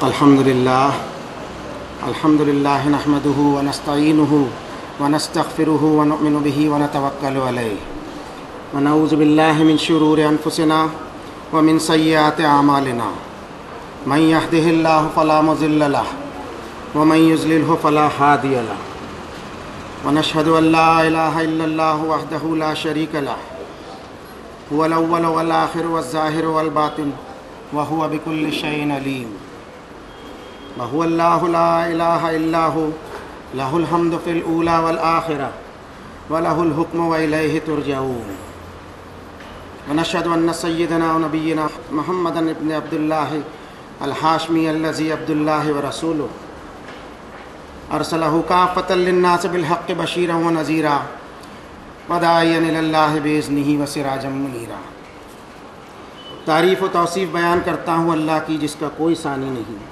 الحمد لله نحمده ونستعينه ونستغفره ونؤمن به ونتوكل عليه ونعوذ بالله من شرور أنفسنا ومن سيئات أعمالنا من يهده الله فلا مضل له ومن يضلل فلا هادي له ونشهد أن لا إله إلا الله وحده لا شريك له هو الأول والآخر والظاهر والباطن وهو بكل شيء عليم وهو الله لا إله إلا هو له الحمد في الأولى والآخرة وله الحكم وإليه ترجعون ونشهد أن سيدنا ونبينا محمدا ابن عبد الله الحاشمي الذي عبد الله ورسوله أرسله كافة للناس بالحق بشيرا ونذيرا وداعيا إلى الله بإذنه وسراجا منيرا۔ تعریف و توصیف بیان کرتا ہوں اللہ کی جس کا کوئی ثانی نہیں۔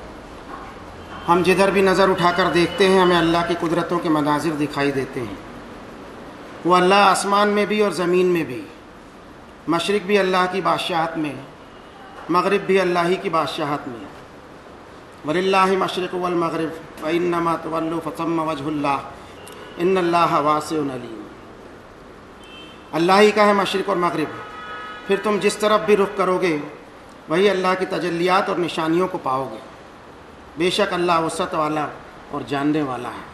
ہم جدھر بھی نظر اٹھا کر دیکھتے ہیں ہمیں اللہ کی قدرتوں کے مناظر دکھائی دیتے ہیں۔ وہ اللہ آسمان میں بھی اور زمین میں بھی، مشرق بھی اللہ کی بادشاہت میں، مغرب بھی اللہ ہی کی بادشاہت میں۔ وَلِلَّهِ مَشْرِقُ وَالْمَغْرِبُ وَإِنَّمَا تُوَلُّوا فَثَمَّ وَجْهُ اللَّهِ إِنَّ اللَّهَ وَاسِعٌ عَلِيمٌ۔ اللہ ہی کا ہے مشرق اور مغرب، پھر تم جس طرف بھی رخ کرو گے وہی اللہ کی تجلیات اور نشانیوں کو پاؤ گے۔ بے شک اللہ وسعت والا اور جاننے والا ہے۔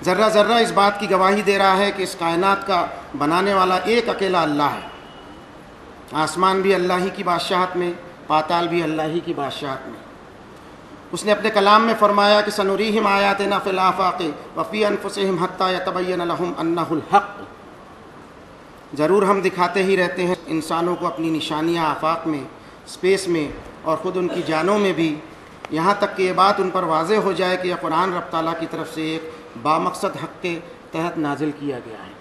ذرہ ذرہ اس بات کی گواہی دے رہا ہے کہ اس کائنات کا بنانے والا ایک اکیلا اللہ ہے۔ آسمان بھی اللہ ہی کی بادشاہت میں، پاتال بھی اللہ ہی کی بادشاہت میں۔ اس نے اپنے کلام میں فرمایا کہ سنریہم آیاتنا فی الآفاق وفی انفسہم حتی یتبین لہم انہ الحق۔ ضرور ہم دکھاتے ہی رہتے ہیں انسانوں کو اپنی نشانیاں آفاق میں، اسپیس میں اور خود ان کی جانوں میں بھی، یہاں تک کہ یہ بات ان پر واضح ہو جائے کہ یہ قرآن رب تعالیٰ کی طرف سے ایک بامقصد حق کے تحت نازل کیا گیا ہے،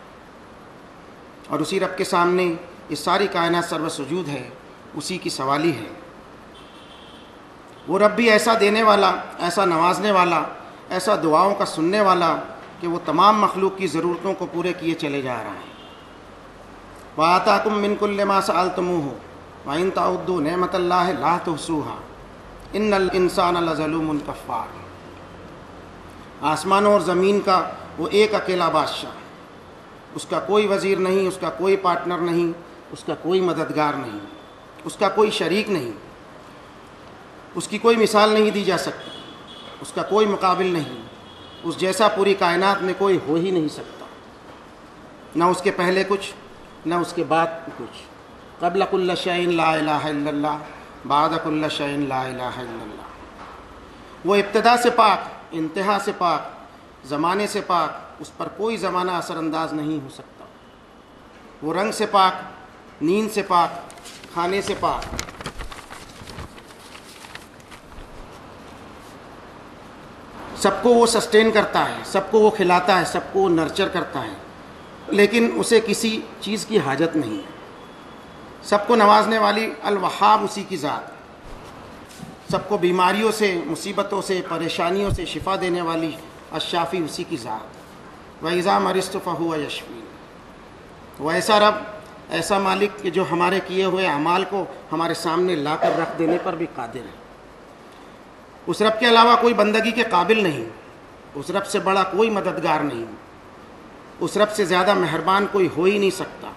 اور اسی رب کے سامنے یہ ساری کائنات سرو سجود ہے، اسی کی سوالی ہے۔ وہ رب بھی ایسا دینے والا، ایسا نوازنے والا، ایسا دعاؤں کا سننے والا کہ وہ تمام مخلوق کی ضرورتوں کو پورے کیے چلے جا رہا ہے۔ وَآتَاكُم مِّن كُلِّ مَا سَأَلْتُمُوهُ وَإِن تَعُدُّوا نِعْمَتَ اللَّهِ لَا تُحْصُوهَا إِنَّ الْإِنسَانَ لَظَلُومٌ كَفَّارٌ۔ آسمانوں اور زمین کا وہ ایک اکیلا بادشاہ، اس کا کوئی وزیر نہیں، اس کا کوئی پارٹنر نہیں، اس کا کوئی مددگار نہیں، اس کا کوئی شریک نہیں، اس کی کوئی مثال نہیں دی جا سکتی، اس کا کوئی مقابل نہیں، اس جیسا پوری کائنات میں کوئی ہو ہی نہیں سکتا، نہ اس کے پہلے کچھ نہ اس کے بعد کچھ۔ قبل کل شیء لا الہ الا اللہ، بعد کل شیء لا الہ الا اللہ۔ وہ ابتدا سے پاک، انتہا سے پاک، زمانے سے پاک، اس پر کوئی زمانہ اثر انداز نہیں ہو سکتا۔ وہ رنگ سے پاک، نیند سے پاک، کھانے سے پاک۔ سب کو وہ سسٹین کرتا ہے، سب کو وہ کھلاتا ہے، سب کو وہ نرچر کرتا ہے، لیکن اسے کسی چیز کی حاجت نہیں ہے۔ سب کو نوازنے والی الوہاب اسی کی ذات، سب کو بیماریوں سے، مصیبتوں سے، پریشانیوں سے شفا دینے والی الشافی اسی کی ذات۔ وَإِذَا مَرِضْتُ فَهُوَ يَشْفِينِ۔ وہ ایسا رب، ایسا مالک کہ جو ہمارے کیے ہوئے اعمال کو ہمارے سامنے لا کر رکھ دینے پر بھی قادر ہے۔ اس رب کے علاوہ کوئی بندگی کے قابل نہیں، اس رب سے بڑا کوئی مددگار نہیں، اس رب سے زیادہ مہربان کوئی ہو ہی نہیں سکتا،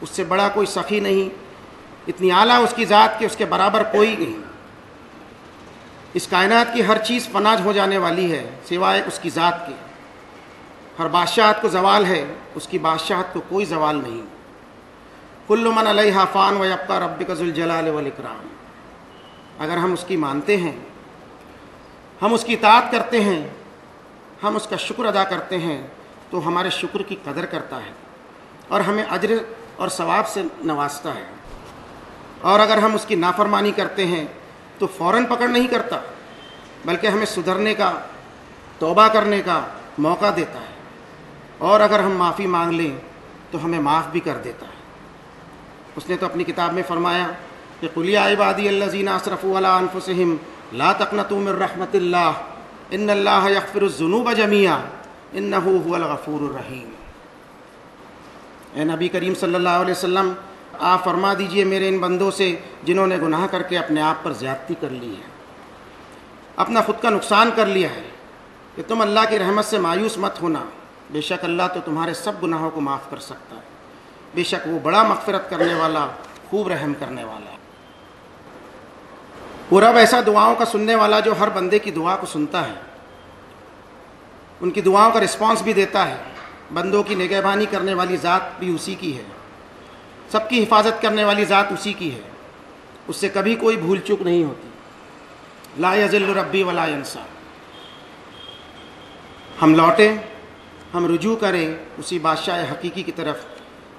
اس سے بڑا کوئی سخی نہیں، اتنی اعلیٰ اس کی ذات کہ اس کے برابر کوئی نہیں۔ اس کائنات کی ہر چیز فنا ہو جانے والی ہے سوائے اس کی ذات کے۔ ہر بادشاہت کو زوال ہے، اس کی بادشاہت کو کوئی زوال نہیں۔ کل من علیہا فان ویبقی ربک ذو الجلال والاکرام۔ اگر ہم اس کی مانتے ہیں، ہم اس کی اطاعت کرتے ہیں، ہم اس کا شکر ادا کرتے ہیں تو ہمارے شکر کی قدر کرتا ہے اور ہمیں اجر اور ثواب سے نوازتا ہے، اور اگر ہم اس کی نافرمانی کرتے ہیں تو فوراً پکڑ نہیں کرتا، بلکہ ہمیں سدھرنے کا، توبہ کرنے کا موقع دیتا ہے، اور اگر ہم معافی مانگ لیں تو ہمیں معاف بھی کر دیتا ہے۔ اس نے تو اپنی کتاب میں فرمایا کہ قُلْ يَا عِبَادِيَ الَّذِينَ أَسْرَفُوا عَلَىٰ أَنفُسِهِمْ لَا تَقْنَطُوا مِن رَحْمَةِ اللَّهِ إِنَّ اللَّهَ يَغْفِرُ الذُّنُوبَ جَمِيعًا إِنَّهُ هُوَ الْغَفُورُ الرَّحِيمُ۔ اے نبی کریم صلی اللہ علیہ وسلم، آپ فرما دیجئے میرے ان بندوں سے جنہوں نے گناہ کر کے اپنے آپ پر زیادتی کر لی ہے، اپنا خود کا نقصان کر لیا ہے کہ تم اللہ کی رحمت سے مایوس مت ہونا، بے شک اللہ تو تمہارے سب گناہوں کو معاف کر سکتا ہے، بے شک وہ بڑا مغفرت کرنے والا، خوب رحم کرنے والا ہے۔ وہ رب ایسا دعاؤں کا سننے والا جو ہر بندے کی دعا کو سنتا ہے، ان کی دعاؤں کا رسپانس بھی دیتا ہے۔ بندوں کی نگہبانی کرنے والی ذات بھی اسی کی ہے، سب کی حفاظت کرنے والی ذات اسی کی ہے، اس سے کبھی کوئی بھول چوک نہیں ہوتی۔ لا یضل ربی ولا ینسا۔ ہم لوٹیں، ہم رجوع کریں اسی بادشاہ حقیقی کی طرف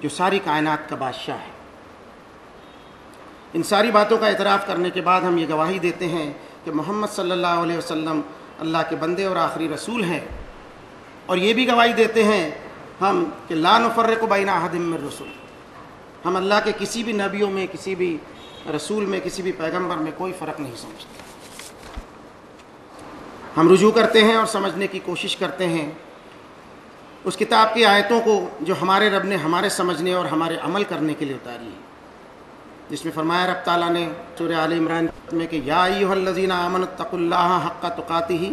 جو ساری کائنات کا بادشاہ ہے۔ ان ساری باتوں کا اعتراف کرنے کے بعد ہم یہ گواہی دیتے ہیں کہ محمد صلی اللہ علیہ وسلم اللہ کے بندے اور آخری رسول ہیں، اور یہ بھی گواہی دیتے ہیں ہم کہ لا نفرق بین احد من الرسل، ہم اللہ کے کسی بھی نبیوں میں، کسی بھی رسول میں، کسی بھی پیغمبر میں کوئی فرق نہیں سمجھتے۔ ہم رجوع کرتے ہیں اور سمجھنے کی کوشش کرتے ہیں اس کتاب کی آیتوں کو جو ہمارے رب نے ہمارے سمجھنے اور ہمارے عمل کرنے کے لیے اتاری ہے، جس میں فرمایا رب تعالیٰ نے سورہ آل عمران میں کہ یا ایھا الذین آمنوا اتقوا اللہ حق تقاتہ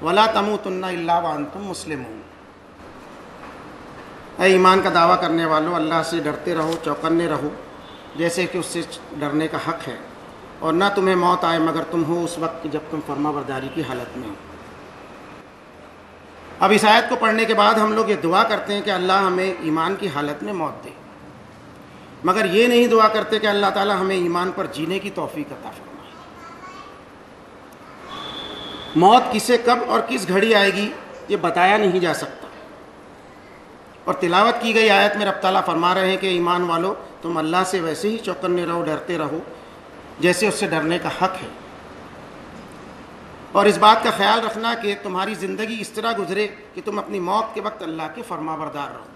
ولا تموتن الا وانتم مسلمون۔ اے ایمان کا دعویٰ کرنے والو، اللہ سے ڈرتے رہو، چوکنے رہو جیسے کہ اس سے ڈرنے کا حق ہے، اور نہ تمہیں موت آئے مگر تم ہو اس وقت جب تم فرما برداری کی حالت میں ہو۔ اب اس آیت کو پڑھنے کے بعد ہم لوگ یہ دعا کرتے ہیں کہ اللہ ہمیں ایمان کی حالت میں موت دے، مگر یہ نہیں دعا کرتے کہ اللہ تعالیٰ ہمیں ایمان پر جینے کی توفیق عطا فرمائے۔ موت کسے کب اور کس گھڑی آئے گی یہ بتایا نہیں جا سکتا، اور تلاوت کی گئی آیت میں رب تعالیٰ فرما رہے ہیں کہ ایمان والو تم اللہ سے ویسے ہی چوکنے رہو، ڈرتے رہو جیسے اس سے ڈرنے کا حق ہے، اور اس بات کا خیال رکھنا کہ تمہاری زندگی اس طرح گزرے کہ تم اپنی موت کے وقت اللہ کے فرما بردار رہو۔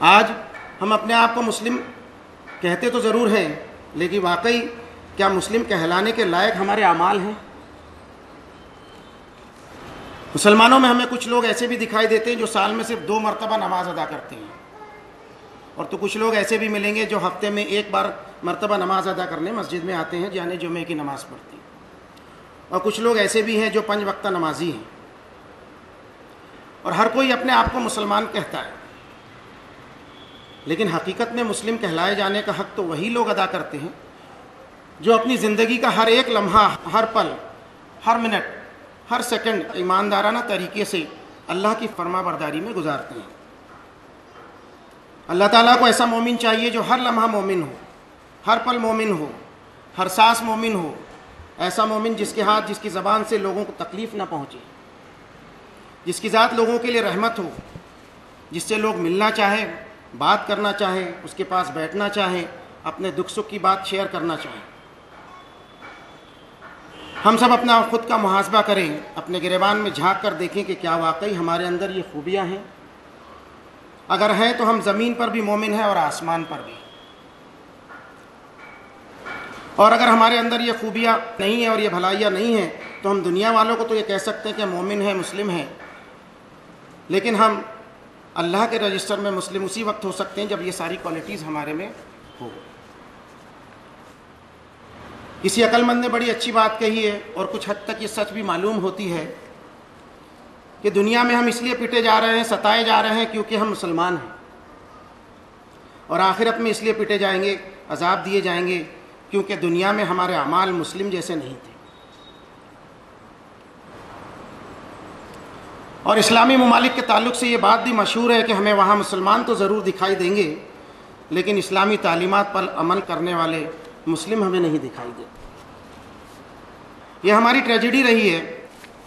آج ہم اپنے آپ کو مسلم کہتے تو ضرور ہیں، لیکن واقعی کیا مسلم کہلانے کے لائق ہمارے اعمال ہیں؟ مسلمانوں میں ہمیں کچھ لوگ ایسے بھی دکھائی دیتے ہیں جو سال میں صرف 2 مرتبہ نماز ادا کرتے ہیں، اور تو کچھ لوگ ایسے بھی ملیں گے جو ہفتے میں 1 بار مرتبہ نماز ادا کرنے مسجد میں آتے ہیں، یعنی جمعے کی نماز پڑھتے ہیں، اور کچھ لوگ ایسے بھی ہیں جو 5 وقتہ نمازی ہیں، اور ہر کوئی اپنے آپ کو مسلمان کہتا ہے، لیکن حقیقت میں مسلم کہلائے جانے کا حق تو وہی لوگ ادا کرتے ہیں جو اپنی زندگی کا ہر ایک لمحہ، ہر پل، ہر منٹ، ہر سیکنڈ ایماندارانہ طریقے سے اللہ کی فرما برداری میں گزارتے ہیں۔ اللہ تعالیٰ کو ایسا مومن چاہیے جو ہر لمحہ مومن ہو، ہر پل مومن ہو، ہر سانس مومن ہو، ایسا مومن جس کے ہاتھ، جس کی زبان سے لوگوں کو تکلیف نہ پہنچے، جس کی ذات لوگوں کے لیے رحمت ہو، جس سے لوگ ملنا چاہیں، بات کرنا چاہیں، اس کے پاس بیٹھنا چاہیں، اپنے دکھ سکھ کی بات شیئر کرنا چاہیں۔ ہم سب اپنا خود کا محاسبہ کریں، اپنے گریبان میں جھانک کر دیکھیں کہ کیا واقعی ہمارے اندر یہ خوبیاں ہیں؟ اگر ہیں تو ہم زمین پر بھی مومن ہیں اور آسمان پر بھی، اور اگر ہمارے اندر یہ خوبیاں نہیں ہیں اور یہ بھلائیاں نہیں ہیں تو ہم دنیا والوں کو تو یہ کہہ سکتے ہیں کہ مومن ہیں، مسلم ہیں، لیکن ہم اللہ کے رجسٹر میں مسلم اسی وقت ہو سکتے ہیں جب یہ ساری کوالٹیز ہمارے میں ہو۔ کسی عقل مند نے بڑی اچھی بات کہی ہے، اور کچھ حد تک یہ سچ بھی معلوم ہوتی ہے کہ دنیا میں ہم اس لیے پیٹے جا رہے ہیں، ستائے جا رہے ہیں کیونکہ ہم مسلمان ہیں، اور آخرت میں اس لیے پیٹے جائیں گے، عذاب دیے جائیں گے کیونکہ دنیا میں ہمارے اعمال مسلم جیسے نہیں تھے۔ اور اسلامی ممالک کے تعلق سے یہ بات بھی مشہور ہے کہ ہمیں وہاں مسلمان تو ضرور دکھائی دیں گے، لیکن اسلامی تعلیمات پر عمل کرنے والے مسلم ہمیں نہیں دکھائی دیتے۔ یہ ہماری ٹریجڈی رہی ہے،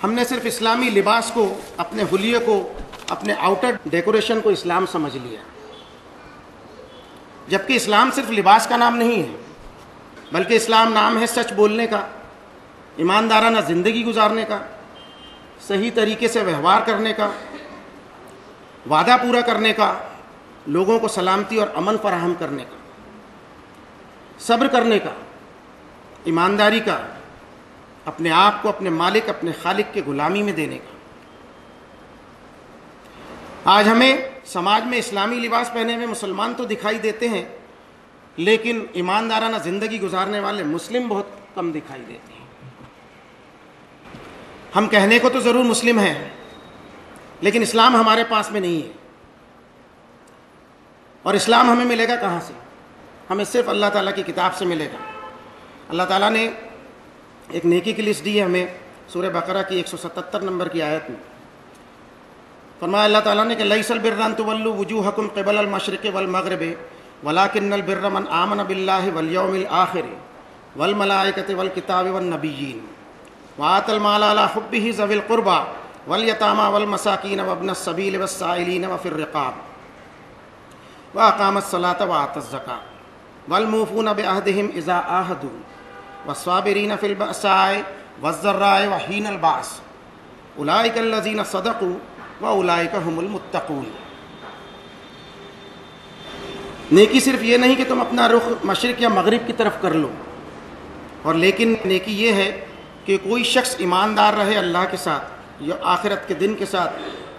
ہم نے صرف اسلامی لباس کو، اپنے حلیے کو، اپنے آؤٹر ڈیکوریشن کو اسلام سمجھ لیا، جبکہ اسلام صرف لباس کا نام نہیں ہے، بلکہ اسلام نام ہے سچ بولنے کا، ایماندارانہ زندگی گزارنے کا، صحیح طریقے سے ویوہار کرنے کا، وعدہ پورا کرنے کا، لوگوں کو سلامتی اور امن فراہم کرنے کا، صبر کرنے کا، ایمانداری کا، اپنے آپ کو اپنے مالک، اپنے خالق کے غلامی میں دینے کا۔ آج ہمیں سماج میں اسلامی لباس پہنے ہوئے مسلمان تو دکھائی دیتے ہیں، لیکن ایماندارانہ زندگی گزارنے والے مسلم بہت کم دکھائی دیتے ہیں۔ ہم کہنے کو تو ضرور مسلم ہیں، لیکن اسلام ہمارے پاس میں نہیں ہے، اور اسلام ہمیں ملے گا کہاں سے؟ ہمیں صرف اللہ تعالیٰ کی کتاب سے ملے گا۔ اللہ تعالیٰ نے ایک نیکی کی لسٹ دی ہے ہمیں سورہ بقرہ کی 177 نمبر کی آیت میں۔ فرمایا اللہ تعالیٰ نے کہ لیس البر ان تولوا وجوہکم قبل المشرق والمغرب ولکن البر من آمن باللہ والیوم الآخر والملائکۃ والکتاب والنبیین وآتى المال على حبه ذوي القربى والیتامى والمساکین وابن السبیل والسائلین وفی الرقاب وأقام الصلاة وآتى الزکاة والموفون بعہدہم اذا عاہدوا والصابرین فی البأساء والضراء وحین البأس اولئک الذین صدقوا وَأُولَئِكَ هُمُ الْمُتَّقُونَ۔ نیکی صرف یہ نہیں کہ تم اپنا رخ مشرق یا مغرب کی طرف کر لو، اور لیکن نیکی یہ ہے کہ کوئی شخص ایماندار رہے اللہ کے ساتھ یا آخرت کے دن کے ساتھ،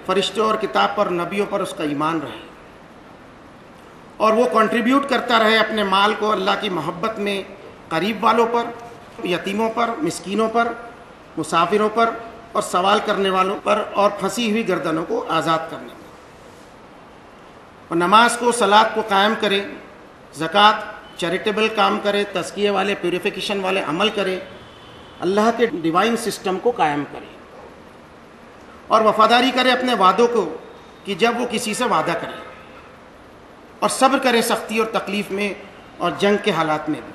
فرشتوں اور کتاب پر، نبیوں پر اس کا ایمان رہے، اور وہ کنٹریبیوٹ کرتا رہے اپنے مال کو اللہ کی محبت میں قریب والوں پر، یتیموں پر، مسکینوں پر، مسافروں پر اور سوال کرنے والوں پر، اور پھنسی ہوئی گردنوں کو آزاد کرنے میں، اور نماز کو، صلاۃ کو قائم کرے، زکوٰۃ، چیریٹیبل کام کرے، تزکیے والے، پیوریفیکیشن والے عمل کرے، اللہ کے ڈیوائن سسٹم کو قائم کرے، اور وفاداری کرے اپنے وعدوں کو کہ جب وہ کسی سے وعدہ کرے، اور صبر کرے سختی اور تکلیف میں اور جنگ کے حالات میں بھی۔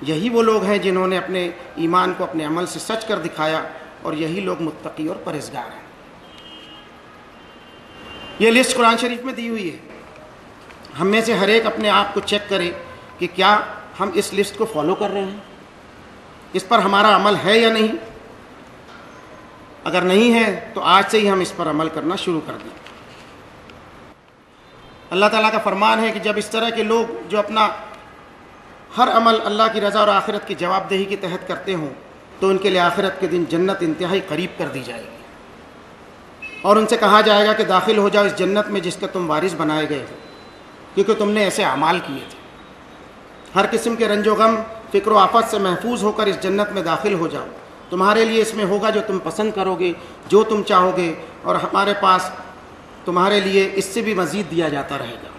یہی وہ لوگ ہیں جنہوں نے اپنے ایمان کو اپنے عمل سے سچ کر دکھایا، اور یہی لوگ متقی اور پرہیزگار ہیں۔ یہ لسٹ قرآن شریف میں دی ہوئی ہے۔ ہم میں سے ہر ایک اپنے آپ کو چیک کرے کہ کیا ہم اس لسٹ کو فالو کر رہے ہیں، اس پر ہمارا عمل ہے یا نہیں۔ اگر نہیں ہے تو آج سے ہی ہم اس پر عمل کرنا شروع کر دیں۔ اللہ تعالیٰ کا فرمان ہے کہ جب اس طرح کے لوگ جو اپنا ہر عمل اللہ کی رضا اور آخرت کی جواب دہی کے تحت کرتے ہوں، تو ان کے لیے آخرت کے دن جنت انتہائی قریب کر دی جائے گی، اور ان سے کہا جائے گا کہ داخل ہو جاؤ اس جنت میں جس کا تم وارث بنائے گئے ہو، کیونکہ تم نے ایسے اعمال کیے تھے۔ ہر قسم کے رنج و غم، فکر و آفت سے محفوظ ہو کر اس جنت میں داخل ہو جاؤ، تمہارے لیے اس میں ہوگا جو تم پسند کرو گے، جو تم چاہو گے، اور ہمارے پاس تمہارے لیے اس سے بھی مزید دیا جاتا رہے گا۔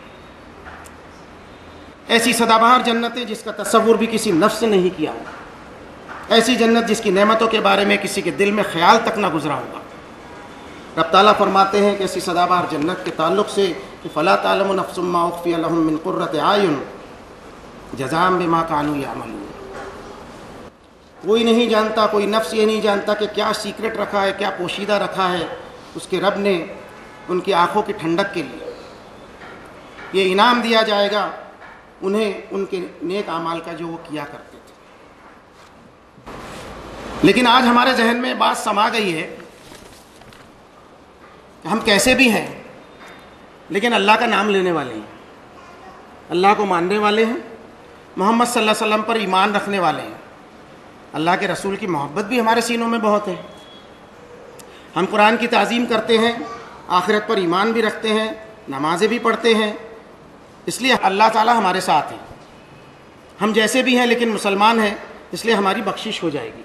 ایسی سدا بہار جنتیں جس کا تصور بھی کسی نفس نے نہیں کیا ہوگا، ایسی جنت جس کی نعمتوں کے بارے میں کسی کے دل میں خیال تک نہ گزرا ہوگا۔ رب تعالیٰ فرماتے ہیں کہ ایسی سدا بہار جنت کے تعلق سے کہ فلا تعلم نفس ما اخفی لهم من قرۃ اعین جزاء بما كانوا يعملون۔ کوئی نہیں جانتا، کوئی نفس یہ نہیں جانتا کہ کیا سیکرٹ رکھا ہے، کیا پوشیدہ رکھا ہے اس کے رب نے ان کی آنکھوں کی ٹھنڈک کے لیے۔ یہ انعام دیا جائے گا انہیں ان کے نیک اعمال کا جو وہ کیا کرتے تھے۔ لیکن آج ہمارے ذہن میں بات سما گئی ہے کہ ہم کیسے بھی ہیں لیکن اللہ کا نام لینے والے ہیں، اللہ کو ماننے والے ہیں، محمد صلی اللہ علیہ وسلم پر ایمان رکھنے والے ہیں، اللہ کے رسول کی محبت بھی ہمارے سینوں میں بہت ہے، ہم قرآن کی تعظیم کرتے ہیں، آخرت پر ایمان بھی رکھتے ہیں، نمازیں بھی پڑھتے ہیں، اس لیے اللہ تعالیٰ ہمارے ساتھ ہیں۔ ہم جیسے بھی ہیں لیکن مسلمان ہیں، اس لیے ہماری بخشش ہو جائے گی،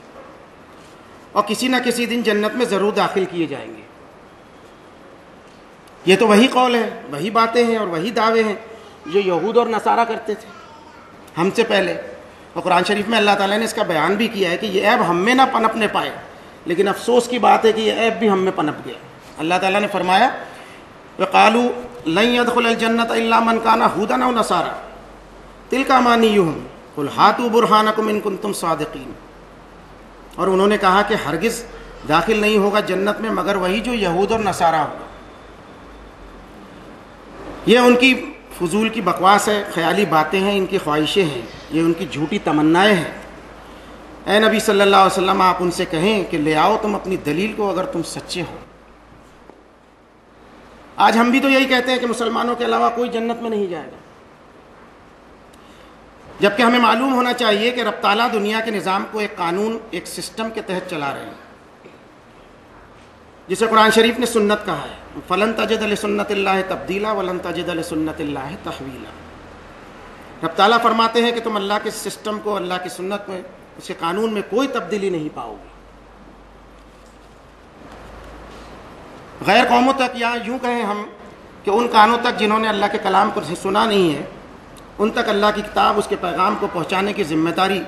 اور کسی نہ کسی دن جنت میں ضرور داخل کیے جائیں گے۔ یہ تو وہی قول ہے، وہی باتیں ہیں اور وہی دعوے ہیں جو یہود اور نصارہ کرتے تھے ہم سے پہلے، اور قرآن شریف میں اللہ تعالیٰ نے اس کا بیان بھی کیا ہے کہ یہ عیب ہم میں نہ پنپنے پائے، لیکن افسوس کی بات ہے کہ یہ عیب بھی ہم میں پنپ گیا۔ اللہ تعالیٰ نے فرمایا وَقَالُوا لَن يَدْخُلَ الْجَنَّةَ إِلَّا مَنْ كَانَ هُودًا أَوْ نَصَارَىٰ تِلْكَ أَمَانِيُّهُمْ قُلْ هَاتُوا بُرْهَانَكُمْ إِن كُنتُمْ صَادِقِينَ۔ اور انہوں نے کہا کہ ہرگز داخل نہیں ہوگا جنت میں مگر وہی جو یہود اور نصارہ ہوگا۔ یہ ان کی فضول کی بکواس ہے، خیالی باتیں ہیں، ان کی خواہشیں ہیں، یہ ان کی جھوٹی تمنائیں ہیں۔ اے نبی صلی اللہ علیہ وسلم، آپ ان سے کہیں کہ لے آؤ تم اپنی دلیل کو اگر تم سچے ہو۔ آج ہم بھی تو یہی کہتے ہیں کہ مسلمانوں کے علاوہ کوئی جنت میں نہیں جائے گا، جبکہ ہمیں معلوم ہونا چاہیے کہ رب تعالیٰ دنیا کے نظام کو ایک قانون، ایک سسٹم کے تحت چلا رہے ہیں، جسے قرآن شریف نے سنت کہا ہے، فلن تجد لسنت اللہ تبدیلا ولن تجد لسنت اللہ تحویلا۔ رب تعالیٰ فرماتے ہیں کہ تم اللہ کے سسٹم کو، اللہ کی سنت میں، اس کے قانون میں کوئی تبدیلی نہیں پاؤ گے۔ غیر قوموں تک، یا یوں کہیں ہم کہ ان کانوں تک جنہوں نے اللہ کے کلام کو سنا نہیں ہے، ان تک اللہ کی کتاب، اس کے پیغام کو پہنچانے کی ذمہ داری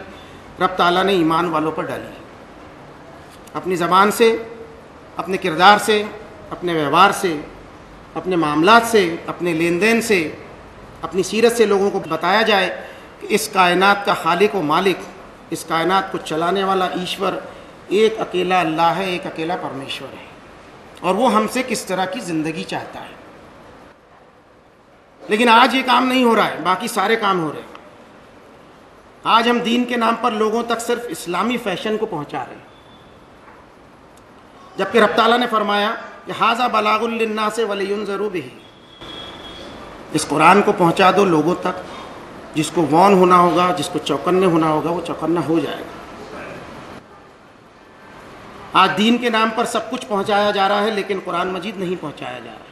رب تعالیٰ نے ایمان والوں پر ڈالی ہے۔ اپنی زبان سے، اپنے کردار سے، اپنے ویوہار سے، اپنے معاملات سے، اپنے لین دین سے، اپنی سیرت سے لوگوں کو بتایا جائے کہ اس کائنات کا خالق و مالک، اس کائنات کو چلانے والا ایشور ایک اکیلا اللہ ہے، ایک اکیلا پرمیشور ہے، اور وہ ہم سے کس طرح کی زندگی چاہتا ہے۔ لیکن آج یہ کام نہیں ہو رہا ہے، باقی سارے کام ہو رہے ہیں۔ آج ہم دین کے نام پر لوگوں تک صرف اسلامی فیشن کو پہنچا رہے ہیں، جبکہ رب تعالیٰ نے فرمایا کہ ھذا بلاغ للناس ولینذروا بہ، اس قرآن کو پہنچا دو لوگوں تک، جس کو وون ہونا ہوگا، جس کو چوکنے ہونا ہوگا، وہ چوکنا ہو جائے گا۔ آج دین کے نام پر سب کچھ پہنچایا جا رہا ہے، لیکن قرآن مجید نہیں پہنچایا جا رہا،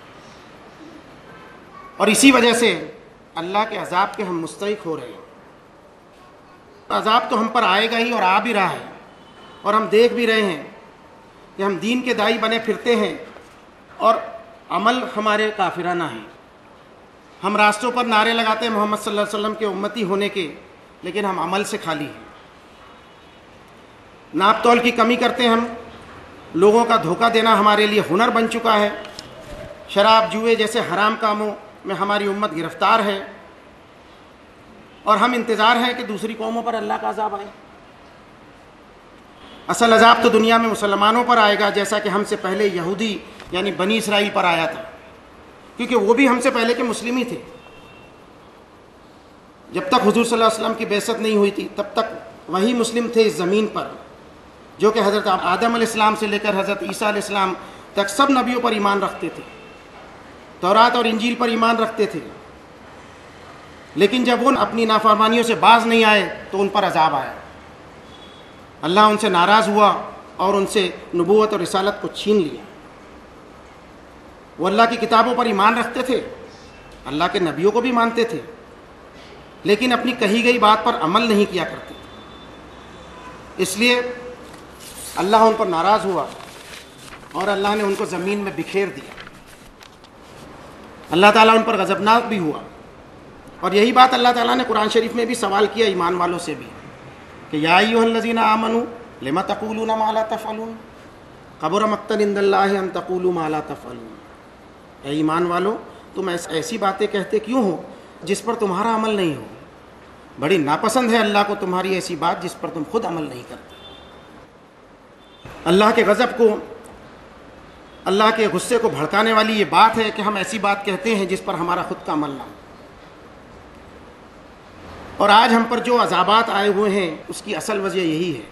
اور اسی وجہ سے اللہ کے عذاب کے ہم مستحق ہو رہے ہیں۔ عذاب تو ہم پر آئے گا ہی، اور آ بھی رہا ہے، اور ہم دیکھ بھی رہے ہیں کہ ہم دین کے داعی بنے پھرتے ہیں اور عمل ہمارے کافرانہ ہیں۔ ہم راستوں پر نعرے لگاتے ہیں محمد صلی اللہ علیہ وسلم کے امتی ہونے کے، لیکن ہم عمل سے خالی ہیں۔ ناپ تول کی کمی کرتے ہیں ہم، لوگوں کا دھوکہ دینا ہمارے لیے ہنر بن چکا ہے، شراب جوئے جیسے حرام کاموں میں ہماری امت گرفتار ہے، اور ہم انتظار ہیں کہ دوسری قوموں پر اللہ کا عذاب آئے۔ اصل عذاب تو دنیا میں مسلمانوں پر آئے گا، جیسا کہ ہم سے پہلے یہودی یعنی بنی اسرائیل پر آیا تھا، کیونکہ وہ بھی ہم سے پہلے کے مسلم ہی تھے۔ جب تک حضور صلی اللہ علیہ وسلم کی بعثت نہیں ہوئی تھی، تب تک وہی مسلم تھے اس زمین پر، جو کہ حضرت آدم علیہ السلام سے لے کر حضرت عیسیٰ علیہ السلام تک سب نبیوں پر ایمان رکھتے تھے، تورات اور انجیل پر ایمان رکھتے تھے، لیکن جب وہ اپنی نافرمانیوں سے باز نہیں آئے تو ان پر عذاب آیا۔ اللہ ان سے ناراض ہوا اور ان سے نبوت اور رسالت کو چھین لیا۔ وہ اللہ کی کتابوں پر ایمان رکھتے تھے، اللہ کے نبیوں کو بھی مانتے تھے، لیکن اپنی کہی گئی بات پر عمل نہیں کیا کرتے تھے۔ اس لیے اللہ ان پر ناراض ہوا اور اللہ نے ان کو زمین میں بکھیر دیا۔ اللہ تعالیٰ ان پر غضبناک بھی ہوا، اور یہی بات اللہ تعالیٰ نے قرآن شریف میں بھی سوال کیا ایمان والوں سے بھی کہ یا ایھا الذین آمنوا لم تقولون ما لا تفعلون کبر مقتا عند اللہ ان تقولوا ما لا تفعلون۔ اے ایمان والو، تم ایسی باتیں کہتے کیوں ہو جس پر تمہارا عمل نہیں ہو؟ بڑی ناپسند ہے اللہ کو تمہاری ایسی بات جس پر تم خود عمل نہیں کرتے۔ اللہ کے غضب کو، اللہ کے غصے کو بھڑکانے والی یہ بات ہے کہ ہم ایسی بات کہتے ہیں جس پر ہمارا خود کا عمل نہ ہو۔ اور آج ہم پر جو عذابات آئے ہوئے ہیں اس کی اصل وجہ یہی ہے،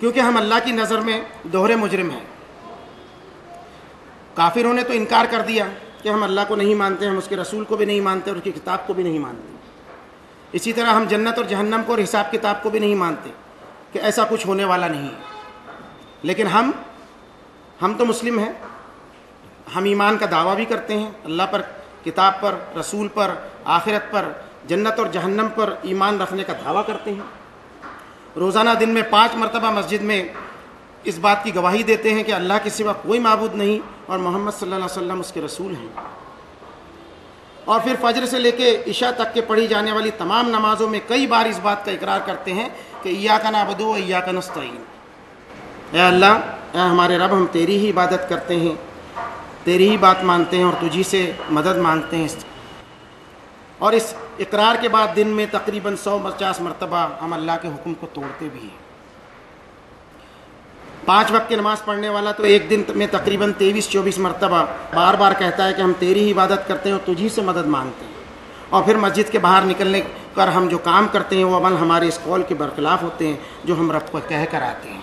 کیونکہ ہم اللہ کی نظر میں دوہرے مجرم ہیں۔ کافروں نے تو انکار کر دیا کہ ہم اللہ کو نہیں مانتے، ہم اس کے رسول کو بھی نہیں مانتے اور اس کی کتاب کو بھی نہیں مانتے۔ اسی طرح ہم جنت اور جہنم کو اور حساب کتاب کو بھی نہیں مانتے کہ ایسا کچھ ہونے والا نہیں ہے۔ لیکن ہم تو مسلم ہیں، ہم ایمان کا دعویٰ بھی کرتے ہیں، اللہ پر، کتاب پر، رسول پر، آخرت پر، جنت اور جہنم پر ایمان رکھنے کا دعویٰ کرتے ہیں۔ روزانہ دن میں 5 مرتبہ مسجد میں اس بات کی گواہی دیتے ہیں کہ اللہ کے سوا کوئی معبود نہیں اور محمد صلی اللہ علیہ وسلم اس کے رسول ہیں۔ اور پھر فجر سے لے کے عشاء تک کے پڑھی جانے والی تمام نمازوں میں کئی بار اس بات کا اقرار کرتے ہیں کہ ایاک نعبد و ایاک نستعین، اے اللہ، اے ہمارے رب، ہم تیری ہی عبادت کرتے ہیں، تیری ہی بات مانتے ہیں اور تجھی سے مدد مانگتے ہیں۔ اور اس اقرار کے بعد دن میں تقریباً 150 مرتبہ ہم اللہ کے حکم کو توڑتے بھی ہیں۔ 5 وقت کی نماز پڑھنے والا تو ایک دن میں تقریباً 23-24 مرتبہ بار بار کہتا ہے کہ ہم تیری ہی عبادت کرتے ہیں اور تجھی سے مدد مانگتے ہیں، اور پھر مسجد کے باہر نکلنے پر ہم جو کام کرتے ہیں وہ عمل ہمارے اس قول کے برخلاف ہوتے ہیں جو ہم رب کو کہہ کر آتے ہیں۔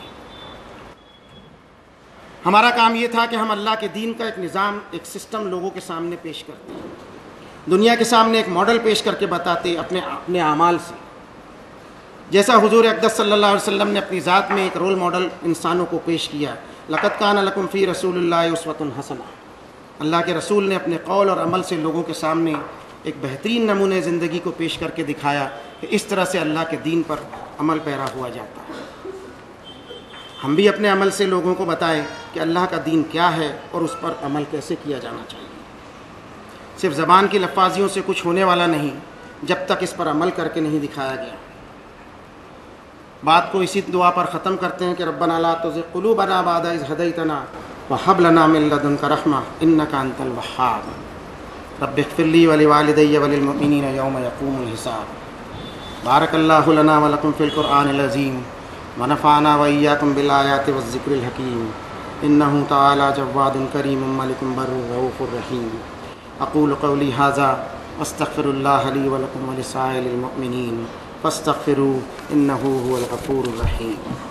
ہمارا کام یہ تھا کہ ہم اللہ کے دین کا ایک نظام، ایک سسٹم لوگوں کے سامنے پیش کرتے ہیں، دنیا کے سامنے ایک ماڈل پیش کر کے بتاتے اپنے اعمال سے، جیسا حضور اقدس صلی اللہ علیہ وسلم نے اپنی ذات میں ایک رول ماڈل انسانوں کو پیش کیا۔ لقد کان لکم فی رسول اللہ اسوۃ حسنہ، اللہ کے رسول نے اپنے قول اور عمل سے لوگوں کے سامنے ایک بہترین نمونے زندگی کو پیش کر کے دکھایا کہ اس طرح سے اللہ کے دین پر عمل پیرا ہوا جاتا ہے۔ ہم بھی اپنے عمل سے لوگوں کو بتائیں کہ اللہ کا دین کیا ہے اور اس پر عمل کیسے کیا جانا چاہیے۔ صرف زبان کی لفاظیوں سے کچھ ہونے والا نہیں جب تک اس پر عمل کر کے نہیں دکھایا گیا۔ بات کو اسی دعا پر ختم کرتے ہیں کہ ربنا لا تزغ قلوبنا بعد اذ ہدیتنا وہب لنا من لدنک رحمہ انک انت الوہاب رب اغفر لی ولوالدی وللمؤمنین یوم یقوم الحساب۔ بارک اللہ لنا ولکم فی القرآن العظیم ونفعنا وإیاکم بالآیات والذکر الحکیم انہ تعالی جواد کریم ملک بر رؤوف رحیم۔ اقول قولی ھذا واستغفر اللہ لی ولکم ولسائر المؤمنین فاستغفروہ انہ هو الغفور الرحیم۔